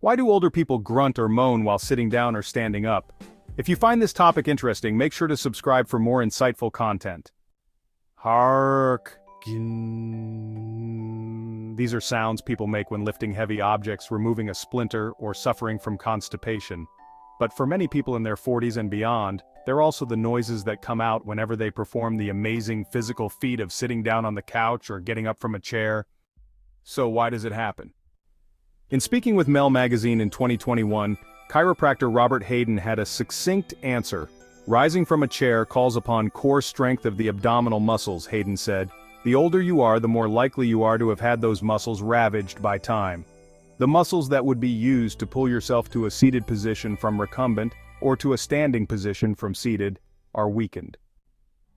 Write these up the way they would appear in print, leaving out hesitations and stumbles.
Why do older people grunt or moan while sitting down or standing up? If you find this topic interesting, make sure to subscribe for more insightful content. Hark. Gin. These are sounds people make when lifting heavy objects, removing a splinter, or suffering from constipation. But for many people in their 40s and beyond, they're also the noises that come out whenever they perform the amazing physical feat of sitting down on the couch or getting up from a chair. So why does it happen? In speaking with Mel magazine in 2021, chiropractor Robert Hayden had a succinct answer. Rising from a chair calls upon core strength of the abdominal muscles, Hayden said. The older you are, the more likely you are to have had those muscles ravaged by time. The muscles that would be used to pull yourself to a seated position from recumbent or to a standing position from seated are weakened.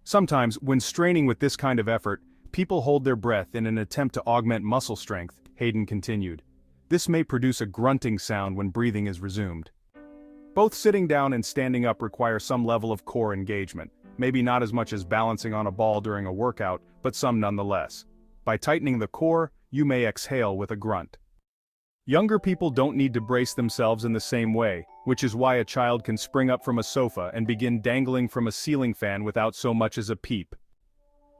Sometimes, when straining with this kind of effort, people hold their breath in an attempt to augment muscle strength, Hayden continued. This may produce a grunting sound when breathing is resumed. Both sitting down and standing up require some level of core engagement, maybe not as much as balancing on a ball during a workout, but some nonetheless. By tightening the core, you may exhale with a grunt. Younger people don't need to brace themselves in the same way, which is why a child can spring up from a sofa and begin dangling from a ceiling fan without so much as a peep.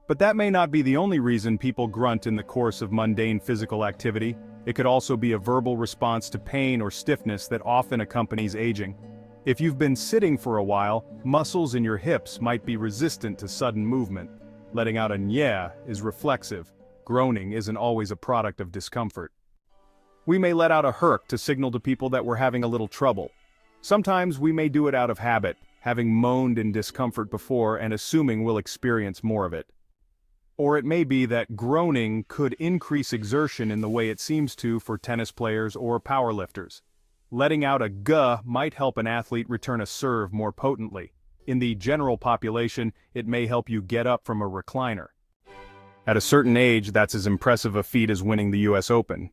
But that may not be the only reason people grunt in the course of mundane physical activity. It could also be a verbal response to pain or stiffness that often accompanies aging. If you've been sitting for a while, muscles in your hips might be resistant to sudden movement. Letting out a "yeah" is reflexive. Groaning isn't always a product of discomfort. We may let out a "herk" to signal to people that we're having a little trouble. Sometimes we may do it out of habit, having moaned in discomfort before and assuming we'll experience more of it. Or it may be that groaning could increase exertion in the way it seems to for tennis players or powerlifters. Letting out a "guh" might help an athlete return a serve more potently. In the general population, it may help you get up from a recliner. At a certain age, that's as impressive a feat as winning the US Open.